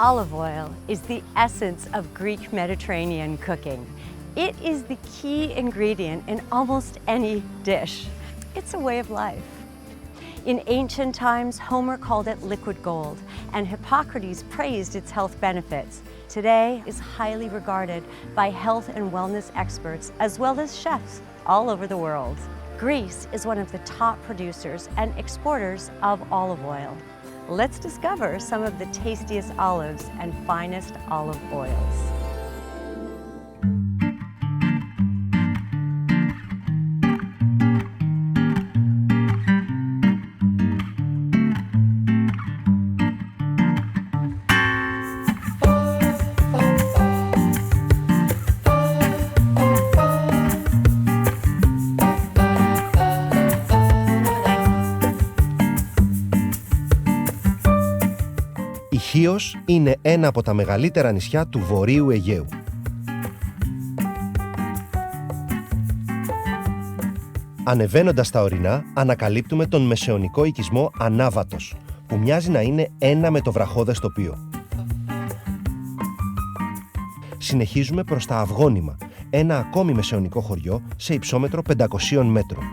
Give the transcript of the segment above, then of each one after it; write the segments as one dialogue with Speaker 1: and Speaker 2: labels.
Speaker 1: Olive oil is the essence of Greek Mediterranean cooking. It is the key ingredient in almost any dish. It's a way of life. In ancient times, Homer called it liquid gold, and Hippocrates praised its health benefits. Today, it is highly regarded by health and wellness experts, as well as chefs all over the world. Greece is one of the top producers and exporters of olive oil. Let's discover some of the tastiest olives and finest olive oils.
Speaker 2: Η Χίος είναι ένα από τα μεγαλύτερα νησιά του Βορείου Αιγαίου. Ανεβαίνοντας τα ορεινά, ανακαλύπτουμε τον μεσαιωνικό οικισμό Ανάβατος, που μοιάζει να είναι ένα με το βραχώδες τοπίο. Συνεχίζουμε προς τα Αυγόνυμα, ένα ακόμη μεσαιωνικό χωριό σε υψόμετρο 500 μέτρων.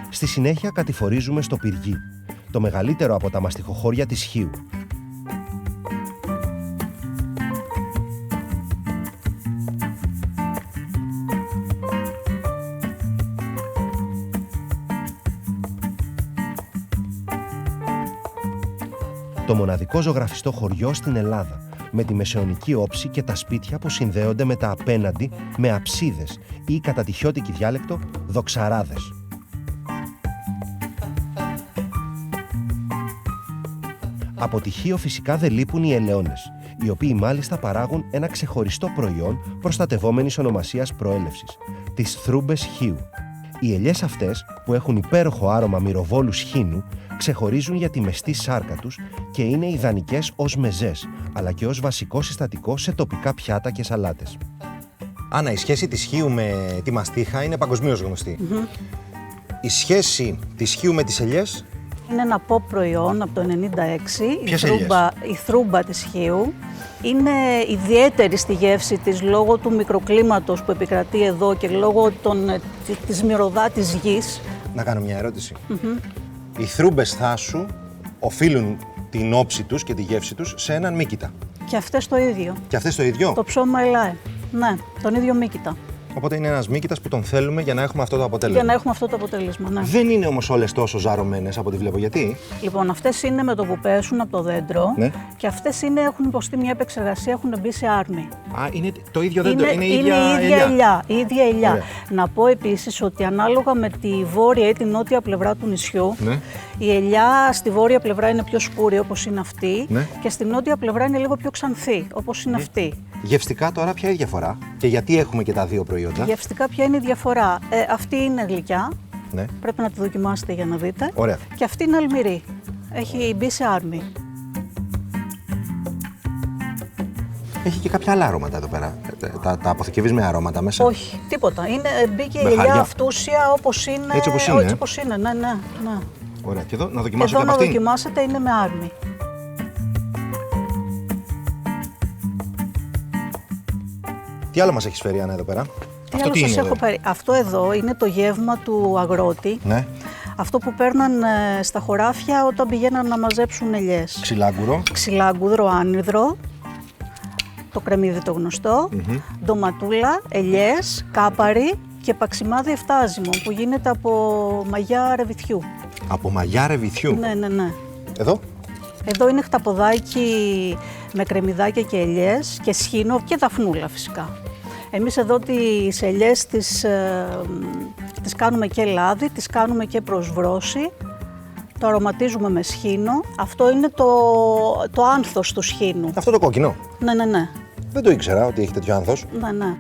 Speaker 2: Στη συνέχεια κατηφορίζουμε στο Πυργί, το μεγαλύτερο από τα μαστιχοχώρια της Χίου. Το μοναδικό ζωγραφιστό χωριό στην Ελλάδα, με τη μεσαιωνική όψη και τα σπίτια που συνδέονται με τα απέναντι με αψίδες ή κατά τη χιώτικη διάλεκτο δοξαράδες. Από τη Χίο φυσικά δεν λείπουν οι ελαιώνες, οι οποίοι μάλιστα παράγουν ένα ξεχωριστό προϊόν προστατευόμενης ονομασίας προέλευσης, τις θρούμπες Χίου. Οι ελιές αυτές, που έχουν υπέροχο άρωμα μυροβόλου σχήνου, ξεχωρίζουν για τη μεστή σάρκα τους και είναι ιδανικές ως μεζές, αλλά και ως βασικό συστατικό σε τοπικά πιάτα και σαλάτες.
Speaker 3: Άννα, η σχέση της Χίου με τη μαστίχα είναι παγκοσμίως γνωστή. Η σχέση της Χίου με τις ελιές...
Speaker 4: Είναι ένα pop προϊόν από το 1996, η θρούμπα της Χίου. Είναι ιδιαίτερη στη γεύση της λόγω του μικροκλίματος που επικρατεί εδώ και λόγω της μυρωδάτης γης.
Speaker 3: Να κάνω μια ερώτηση. Οι θρούμπες θάσου οφείλουν την όψη τους και τη γεύση τους σε έναν μύκητα.
Speaker 4: Και αυτές το ίδιο.
Speaker 3: Και αυτές το ίδιο.
Speaker 4: Το ψώμα ελάε. Ναι, τον ίδιο μύκητα.
Speaker 3: Οπότε είναι ένας μύκητας που τον θέλουμε για να έχουμε αυτό το αποτέλεσμα.
Speaker 4: Για να έχουμε αυτό το αποτέλεσμα, ναι.
Speaker 3: Δεν είναι όμως όλες τόσο ζαρωμένες από ό,τι βλέπω. Γιατί?
Speaker 4: Λοιπόν, αυτές είναι με το που πέσουν από το δέντρο,
Speaker 3: ναι.
Speaker 4: Και αυτές έχουν υποστεί μια επεξεργασία, έχουν μπει σε άρμη.
Speaker 3: Α, είναι το ίδιο δέντρο, είναι η ίδια
Speaker 4: ελιά. Η ίδια ελιά.
Speaker 3: Ωραία.
Speaker 4: Να πω επίσης ότι ανάλογα με τη βόρεια ή τη νότια πλευρά του νησιού,
Speaker 3: ναι.
Speaker 4: Η ελιά στη βόρεια πλευρά είναι πιο σκούρη όπως είναι αυτή,
Speaker 3: ναι.
Speaker 4: Και στη νότια πλευρά είναι λίγο πιο ξανθή όπως είναι αυτή.
Speaker 3: Γευστικά τώρα ποια είναι η διαφορά και γιατί έχουμε και τα δύο προϊόντα?
Speaker 4: Γευστικά ποια είναι η διαφορά? Αυτή είναι γλυκιά,
Speaker 3: ναι.
Speaker 4: Πρέπει να τη δοκιμάσετε για να δείτε.
Speaker 3: Ωραία.
Speaker 4: Και αυτή είναι αλμυρή, έχει μπει σε άρμη.
Speaker 3: Έχει και κάποια άλλα αρώματα εδώ πέρα. Τα αποθηκεύεις με αρώματα μέσα?
Speaker 4: Όχι, τίποτα. Μπήκε η ελιά αυτούσια όπως είναι.
Speaker 3: Έτσι όπως είναι.
Speaker 4: Έτσι όπως είναι, ναι.
Speaker 3: Ωραία. Και εδώ να δοκιμάσω
Speaker 4: εδώ
Speaker 3: και από αυτήν.
Speaker 4: να δοκιμάσετε, είναι με άρμη.
Speaker 3: Τι άλλο μας έχεις φέρει, Άννα, εδώ πέρα?
Speaker 4: Αυτό σας έχω φέρει? Αυτό εδώ είναι το γεύμα του αγρότη.
Speaker 3: Ναι.
Speaker 4: Αυτό που παίρναν στα χωράφια όταν πηγαίναν να μαζέψουν ελιές.
Speaker 3: Ξυλάγκουρο.
Speaker 4: Ξυλάγκουδρο, άνυδρο. Το κρεμμύδι το γνωστό. Ντοματούλα, ελιές, κάπαρι και παξιμάδι εφτάζιμο που γίνεται από μαγιά ρεβιθιού.
Speaker 3: Από μαγιά ρεβιθιού?
Speaker 4: Ναι.
Speaker 3: Εδώ?
Speaker 4: Εδώ είναι χταποδάκι με κρεμμυδάκια και ελιές και σχήνο και δαφνούλα φυσικά. Εμείς εδώ τις ελιές τις κάνουμε και λάδι, τις κάνουμε και προσβρώση, το αρωματίζουμε με σχήνο. Αυτό είναι το άνθος του σχήνου.
Speaker 3: Αυτό το κόκκινο?
Speaker 4: Ναι.
Speaker 3: Δεν το ήξερα ότι έχει τέτοιο άνθος.
Speaker 4: Ναι.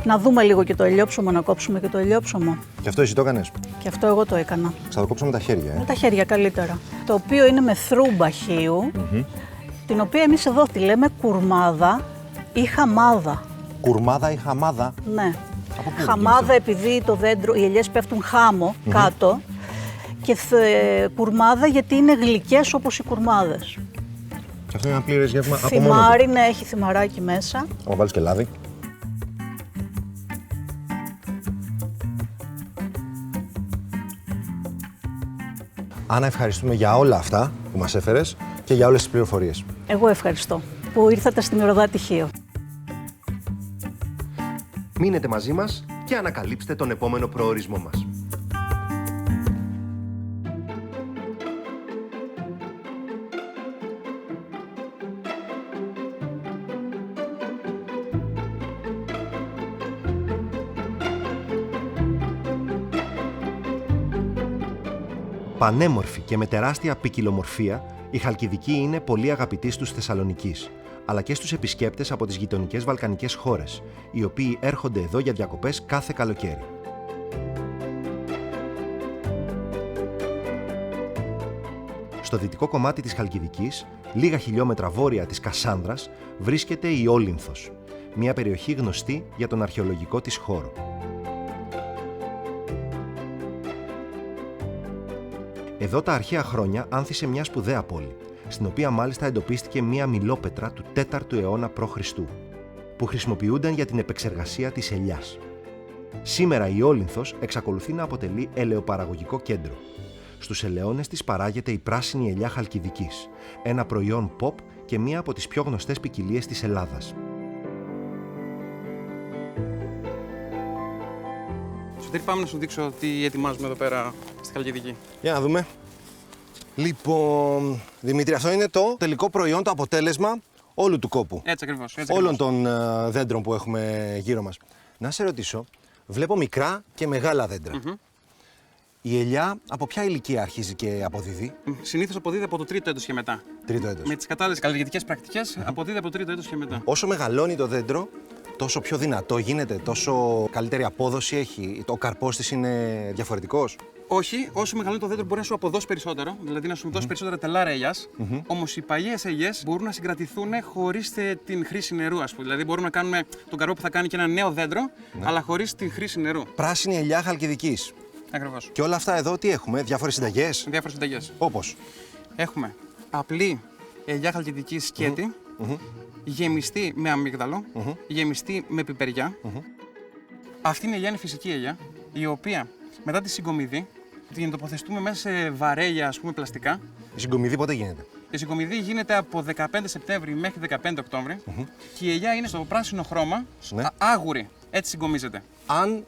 Speaker 4: Να δούμε λίγο και το ελιόψωμο, να κόψουμε και το ελιόψωμο.
Speaker 3: Και αυτό εσύ το έκανες?
Speaker 4: Και αυτό εγώ το έκανα.
Speaker 3: Θα το κόψω με τα χέρια,
Speaker 4: Με τα χέρια καλύτερα. Το οποίο είναι με θρούμπα χείου, την οποία εμείς εδώ τη λέμε κουρμάδα ή χαμάδα.
Speaker 3: Κουρμάδα ή χαμάδα?
Speaker 4: Ναι.
Speaker 3: Από πού
Speaker 4: Χαμάδα, επειδή το δέντρο, οι ελιές πέφτουν χάμω κάτω. Και κουρμάδα, γιατί είναι γλυκές όπως οι κουρμάδες.
Speaker 3: Και αυτό είναι ένα πλήρες γεύμα από μόνο του.
Speaker 4: Θυμάρι, ναι, έχει θυμαράκι μέσα.
Speaker 3: Θα βάλεις και λάδι. Άννα, ευχαριστούμε για όλα αυτά που μας έφερες και για όλες τις πληροφορίες.
Speaker 4: Εγώ ευχαριστώ που ήρθατε στη Μυρωδάτη Χίο.
Speaker 2: Μείνετε μαζί μας και ανακαλύψτε τον επόμενο προορισμό μας. Πανέμορφη και με τεράστια ποικιλομορφία, η Χαλκιδική είναι πολύ αγαπητή στους Θεσσαλονικείς, αλλά και στους επισκέπτες από τις γειτονικές βαλκανικές χώρες, οι οποίοι έρχονται εδώ για διακοπές κάθε καλοκαίρι. Στο δυτικό κομμάτι της Χαλκιδικής, λίγα χιλιόμετρα βόρεια της Κασάνδρας, βρίσκεται η Όλυνθος, μια περιοχή γνωστή για τον αρχαιολογικό της χώρο. Εδώ τα αρχαία χρόνια άνθησε μια σπουδαία πόλη, στην οποία μάλιστα εντοπίστηκε μια μιλόπετρα του 4ου αιώνα π.Χ., που χρησιμοποιούνταν για την επεξεργασία της ελιάς. Σήμερα η Όλυνθος εξακολουθεί να αποτελεί ελαιοπαραγωγικό κέντρο. Στους ελαιώνες της παράγεται η πράσινη ελιά Χαλκιδικής, ένα προϊόν pop και μία από τις πιο γνωστές ποικιλίες της Ελλάδας.
Speaker 5: Σωτήρη, πάμε να σου δείξω τι ετοιμάζουμε εδώ πέρα στη Χαλκιδική.
Speaker 3: Για να δούμε. Λοιπόν, Δημήτρη, αυτό είναι το τελικό προϊόν, το αποτέλεσμα όλου του κόπου.
Speaker 5: Έτσι ακριβώς.
Speaker 3: Όλων των δέντρων που έχουμε γύρω μας. Να σε ρωτήσω, βλέπω μικρά και μεγάλα δέντρα. Η ελιά από ποια ηλικία αρχίζει και αποδίδει?
Speaker 5: Συνήθως αποδίδει από το 3ο έτος και μετά.
Speaker 3: Τρίτο έτος.
Speaker 5: Με τις κατάλληλες καλλιεργητικές πρακτικές αποδίδει από το 3ο έτος και μετά.
Speaker 3: Όσο μεγαλώνει το δέντρο, τόσο πιο δυνατό γίνεται, τόσο καλύτερη απόδοση έχει. Ο καρπός της είναι διαφορετικός.
Speaker 5: Όχι, όσο μεγαλώνει το δέντρο μπορεί να σου αποδώσει περισσότερο, δηλαδή να σου δώσει περισσότερα τελάρια ελιάς. Όμως οι παλιές ελιές μπορούν να συγκρατηθούν χωρίς την χρήση νερού, ας πούμε. Δηλαδή μπορούμε να κάνουμε τον καρπό που θα κάνει και ένα νέο δέντρο, αλλά χωρίς την χρήση νερού.
Speaker 3: Πράσινη ελιά Χαλκιδικής.
Speaker 5: Ακριβώς.
Speaker 3: Και όλα αυτά εδώ τι έχουμε, διάφορες συνταγές.
Speaker 5: Διάφορες συνταγές.
Speaker 3: Όπως.
Speaker 5: Έχουμε απλή ελιά χαλκιδική σκέτη, γεμιστή με αμύγδαλο, γεμιστή με πιπεριά. Αυτή η ελιά είναι φυσική ελιά, η οποία μετά τη συγκομιδή την τοποθετούμε μέσα σε βαρέλια, ας πούμε, πλαστικά.
Speaker 3: Η συγκομιδή πότε γίνεται?
Speaker 5: Η συγκομιδή γίνεται από 15 Σεπτέμβρη μέχρι 15 Οκτώβρη και η ελιά είναι στο πράσινο χρώμα,
Speaker 3: Ναι.
Speaker 5: άγουρη. Έτσι συγκομίζεται.
Speaker 3: Αν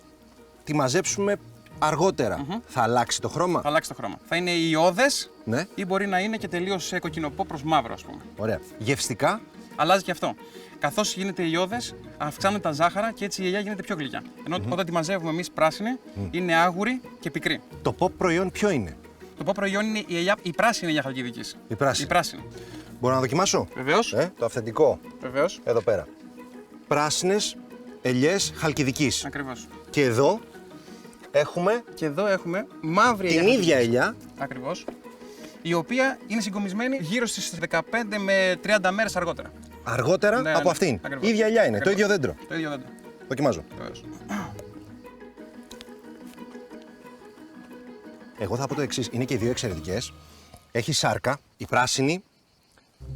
Speaker 3: τη μαζέψουμε αργότερα, θα αλλάξει το χρώμα?
Speaker 5: Θα αλλάξει το χρώμα. Θα είναι ιώδες
Speaker 3: Ναι.
Speaker 5: ή μπορεί να είναι και τελείως κοκκινοπό προς μαύρο, ας πούμε.
Speaker 3: Ωραία. Γευστικά,
Speaker 5: Αλλάζει και αυτό. Καθώς γίνεται ιώδες, αυξάνονται τα ζάχαρα και έτσι η ελιά γίνεται πιο γλυκιά. Ενώ όταν τη μαζεύουμε εμείς πράσινη, είναι άγουρη και πικρή.
Speaker 3: το pop προϊόν ποιο είναι?
Speaker 5: Το πω προϊόν είναι η πράσινη ελιά Χαλκιδικής.
Speaker 3: Η πράσινη.
Speaker 5: Η πράσινη.
Speaker 3: Μπορώ να δοκιμάσω?
Speaker 5: Βεβαίως.
Speaker 3: Το αυθεντικό.
Speaker 5: Βεβαίως.
Speaker 3: Εδώ πέρα. Πράσινες ελιές Χαλκιδικής.
Speaker 5: Ακριβώς.
Speaker 3: Και εδώ έχουμε
Speaker 5: Και εδώ έχουμε μαύρη
Speaker 3: την
Speaker 5: ελιά.
Speaker 3: ίδια ελιά.
Speaker 5: Ακριβώς. Η οποία είναι συγκομισμένη γύρω στις 15 με 30 μέρες αργότερα.
Speaker 3: Αργότερα
Speaker 5: Ναι,
Speaker 3: από
Speaker 5: ναι.
Speaker 3: αυτήν.
Speaker 5: Ακριβώς.
Speaker 3: Η ίδια ελιά είναι,
Speaker 5: Ακριβώς.
Speaker 3: το ίδιο δέντρο.
Speaker 5: Το ίδιο δέντρο.
Speaker 3: Δοκιμάζω.
Speaker 5: Βεβαίως.
Speaker 3: Εγώ θα πω το εξής. Είναι και οι δύο εξαιρετικές. Έχει σάρκα. Η πράσινη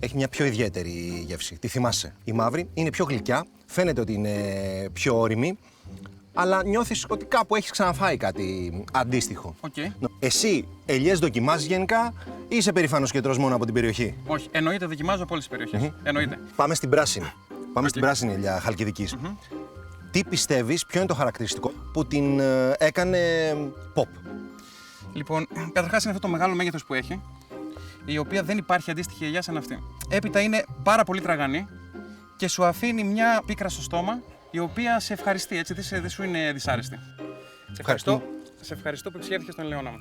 Speaker 3: έχει μια πιο ιδιαίτερη γεύση. Τη θυμάσαι. Η μαύρη είναι πιο γλυκιά. Φαίνεται ότι είναι πιο όριμη. Αλλά νιώθεις ότι κάπου έχεις ξαναφάει κάτι αντίστοιχο.
Speaker 5: Οκ.
Speaker 3: Εσύ ελιές δοκιμάζεις γενικά ή είσαι περήφανος και τρως μόνο από την περιοχή?
Speaker 5: Όχι, εννοείται, δοκιμάζω από όλες τις περιοχές. Εννοείται.
Speaker 3: Πάμε στην πράσινη. Πάμε στην πράσινη ελιά Χαλκιδικής. Τι πιστεύεις, ποιο είναι το χαρακτηριστικό που την έκανε pop?
Speaker 5: Λοιπόν, καταρχάς είναι αυτό το μεγάλο μέγεθος που έχει, η οποία δεν υπάρχει αντίστοιχη ελιά σαν αυτή. Έπειτα είναι πάρα πολύ τραγανή και σου αφήνει μια πίκρα στο στόμα, η οποία σε ευχαριστεί, έτσι, δεν σου είναι δυσάρεστη.
Speaker 3: Ευχαριστώ.
Speaker 5: Σε ευχαριστώ που επισκέφθηκες τον Ελαιώνα μου.